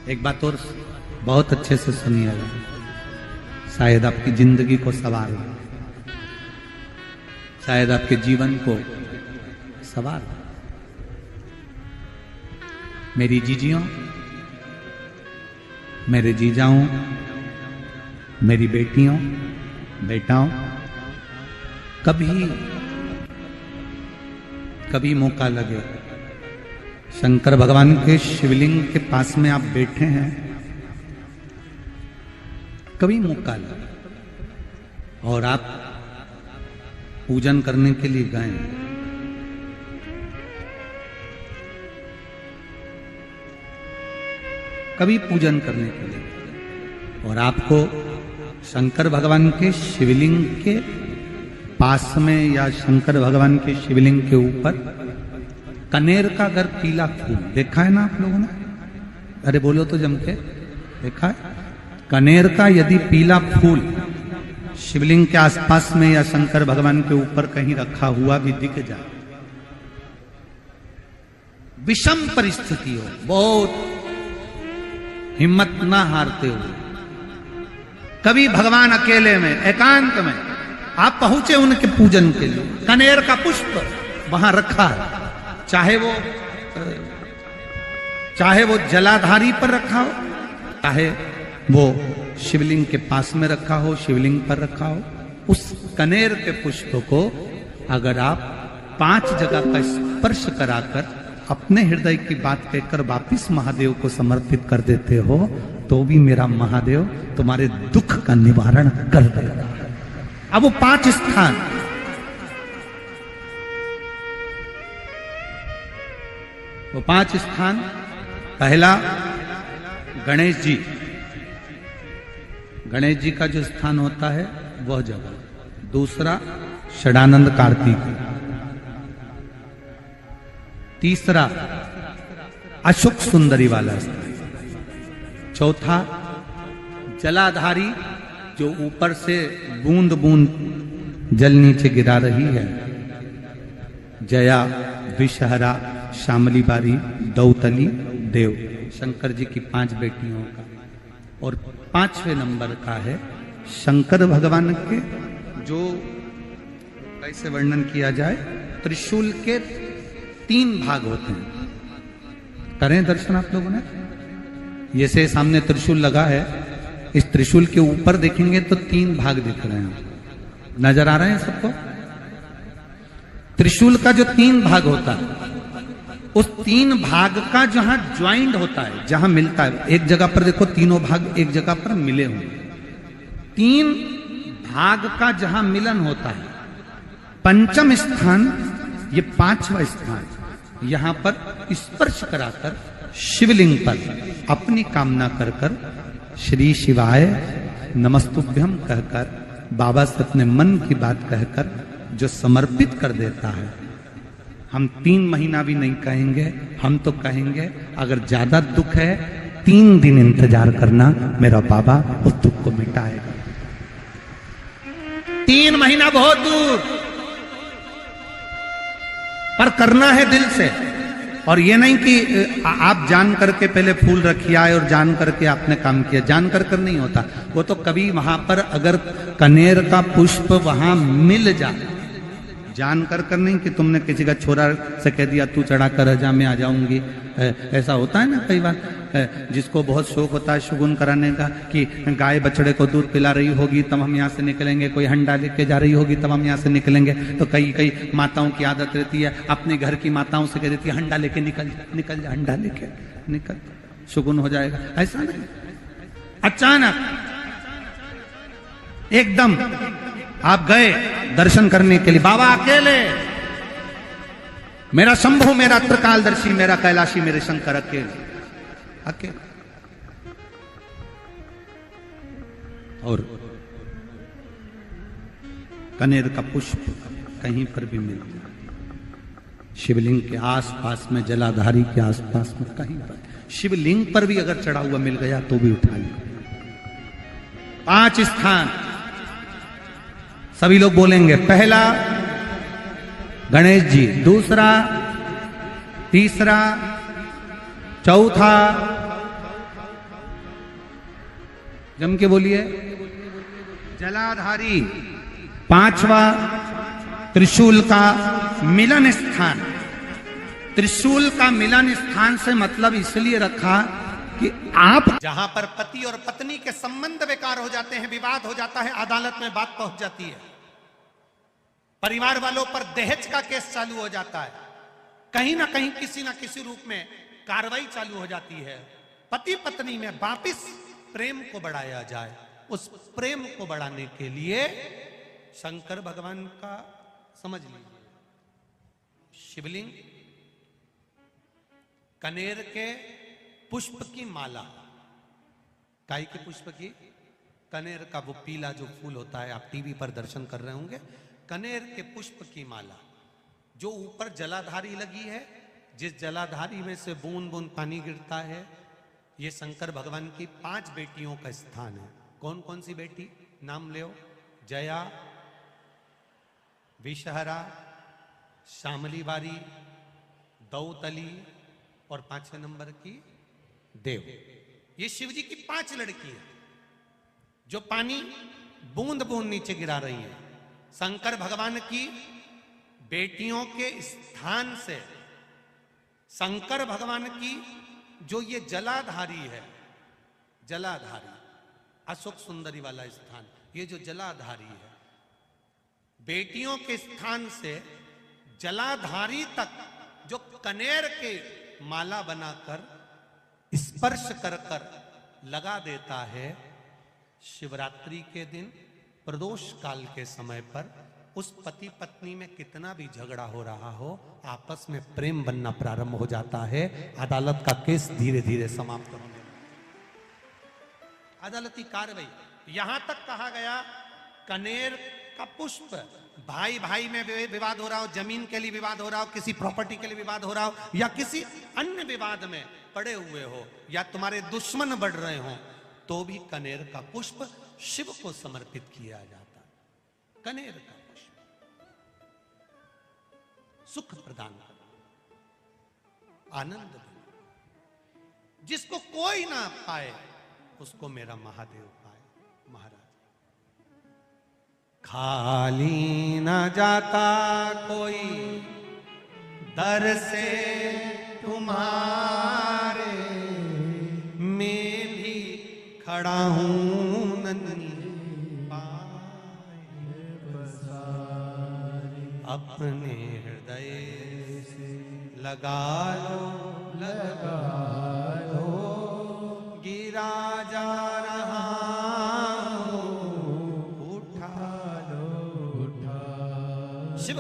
एक बात और बहुत अच्छे से सुनिएगा, शायद आपकी जिंदगी को सवार हो, शायद आपके जीवन को सवार हो। मेरी जीजियों, मेरे जीजाओं, मेरी बेटियों, बेटाओं, कभी मौका लगे, शंकर भगवान के शिवलिंग के पास में आप बैठे हैं, कभी मौका लगे और आप पूजन करने के लिए गए, कभी पूजन करने के लिए और आपको शंकर भगवान के शिवलिंग के पास में या शंकर भगवान के शिवलिंग के ऊपर कनेर का अगर पीला फूल देखा है ना आप लोगों ने? अरे बोलो तो जम के, देखा है? कनेर का यदि पीला फूल शिवलिंग के आसपास में या शंकर भगवान के ऊपर कहीं रखा हुआ भी दिख जाए, विषम परिस्थिति हो, बहुत हिम्मत ना हारते हुए, कभी भगवान अकेले में एकांत में आप पहुंचे उनके पूजन के लिए, कनेर का पुष्प वहां रखा है, चाहे वो जलाधारी पर रखा हो, चाहे वो शिवलिंग के पास में रखा हो, शिवलिंग पर रखा हो, उस कनेर के पुष्प को अगर आप 5 जगह का स्पर्श कराकर अपने हृदय की बात कहकर वापिस महादेव को समर्पित कर देते हो, तो भी मेरा महादेव तुम्हारे दुख का निवारण कर देगा। अब वो 5 स्थान, वो 5 स्थान, पहला गणेश जी, गणेश जी का जो स्थान होता है वह जगह, दूसरा षडानंद कार्तिक, तीसरा अशोक सुंदरी वाला स्थान, चौथा जलाधारी जो ऊपर से बूंद बूंद जल नीचे गिरा रही है, जया, विषहरा, शामली बारी, दौतली, देव, शंकर जी की 5 बेटियों का, और 5वें नंबर का है शंकर भगवान के, जो कैसे वर्णन किया जाए, त्रिशूल के 3 भाग होते हैं। करें दर्शन आप लोगों ने? ये से सामने त्रिशूल लगा है, इस त्रिशूल के ऊपर देखेंगे तो 3 भाग दिख रहे हैं, नजर आ रहे हैं सबको? त्रिशूल का जो 3 भाग होता है, उस 3 भाग का जहां ज्वाइंट होता है, जहां मिलता है, एक जगह पर देखो तीनों भाग एक जगह पर मिले हुए, 3 भाग का जहां मिलन होता है, 5वां स्थान, ये 5वां स्थान, यहां पर स्पर्श कराकर शिवलिंग पर अपनी कामना कर कर श्री शिवाय नमस्तुभ्यम कहकर बाबा से अपने मन की बात कहकर जो समर्पित कर देता है, हम 3 महीना भी नहीं कहेंगे, हम तो कहेंगे अगर ज्यादा दुख है 3 दिन इंतजार करना, मेरा बाबा उस दुख को मिटाएगा। 3 महीना बहुत दूर, पर करना है दिल से, और ये नहीं कि आप जान करके पहले फूल रखिए आए और जान करके आपने काम किया, जान कर नहीं होता वो तो, कभी वहां पर अगर कनेर का पुष्प वहां मिल जाए, जान कर नहीं कि तुमने किसी का छोरा से कह दिया तू चढ़ा कर जा मैं आ जाऊंगी, ऐसा होता है ना कई बार, जिसको बहुत शौक होता है शगुन कराने का कि गाय बछड़े को दूध पिला रही होगी तब हम यहाँ से निकलेंगे, कोई हंडा लेके जा रही होगी तब हम यहाँ से निकलेंगे, तो कई माताओं की आदत रहती है, अपने घर की माताओं से कह देती है हंडा लेके निकल जा, हंडा लेके निकल, शगुन हो जाएगा। ऐसा नहीं, अचानक एकदम आप गए दर्शन करने के लिए, बाबा अकेले, मेरा शंभु, मेरा त्रिकालदर्शी, मेरा कैलाशी, मेरे शंकर अकेले, और कनेर का पुष्प कहीं पर भी मिल जाए, शिवलिंग के आसपास में, जलाधारी के आसपास में कहीं पर, शिवलिंग पर भी अगर चढ़ा हुआ मिल गया तो भी उठा ले। 5 स्थान सभी लोग बोलेंगे, पहला गणेश जी, दूसरा, तीसरा, चौथा, जम के बोलिए। जलाधारी, पांचवा त्रिशूल का मिलन स्थान। त्रिशूल का मिलन स्थान से मतलब इसलिए रखा कि आप जहां पर पति और पत्नी के संबंध बेकार हो जाते हैं, विवाद हो जाता है, अदालत में बात पहुंच जाती है, परिवार वालों पर दहेज का केस चालू हो जाता है, कहीं ना कहीं किसी ना किसी रूप में कार्रवाई चालू हो जाती है, पति पत्नी में वापिस प्रेम को बढ़ाया जाए, उस प्रेम को बढ़ाने के लिए शंकर भगवान का समझ लीजिए शिवलिंग, कनेर के पुष्प की माला, काय के पुष्प की, कनेर का वो पीला जो फूल होता है, आप टीवी पर दर्शन कर रहे होंगे, कनेर के पुष्प की माला जो ऊपर जलाधारी लगी है, जिस जलाधारी में से बूंद बूंद पानी गिरता है, ये शंकर भगवान की 5 बेटियों का स्थान है। कौन कौन सी बेटी नाम ले? जया, विषहरा, श्यामली बारी, दौतली और 5वें नंबर की देव। ये शिव जी की 5 लड़की है जो पानी बूंद बूंद नीचे गिरा रही है। शंकर भगवान की बेटियों के स्थान से शंकर भगवान की जो ये जलाधारी है, जलाधारी अशोक सुंदरी वाला स्थान, ये जो जलाधारी है, बेटियों के स्थान से जलाधारी तक जो कनेर के माला बनाकर स्पर्श कर कर लगा देता है, शिवरात्रि के दिन प्रदोष काल के समय पर उस पति पत्नी में कितना भी झगड़ा हो रहा हो, आपस में प्रेम बनना प्रारंभ हो जाता है। अदालत का केस धीरे धीरे समाप्त होने लगता है। अदालती कार्रवाई यहां तक कहा गया, कनेर का पुष्प, भाई भाई में विवाद हो रहा हो, जमीन के लिए विवाद हो रहा हो, किसी प्रॉपर्टी के लिए विवाद हो रहा हो, या किसी अन्य विवाद में पड़े हुए हो, या तुम्हारे दुश्मन बढ़ रहे हो, तो भी कनेर का पुष्प शिव को समर्पित किया जाता है। कनेर का पुष्प सुख प्रदान करना, आनंद देना, जिसको कोई ना पाए उसको मेरा महादेव पाए। महाराज, खाली ना जाता कोई दर से तुम्हारे, मैं भी खड़ा हूं नन्ही पाए बसारे, अपने हृदय से लगा लो, लगा लो, गिरा जा रहा हूं, उठा लो, उठा। शिव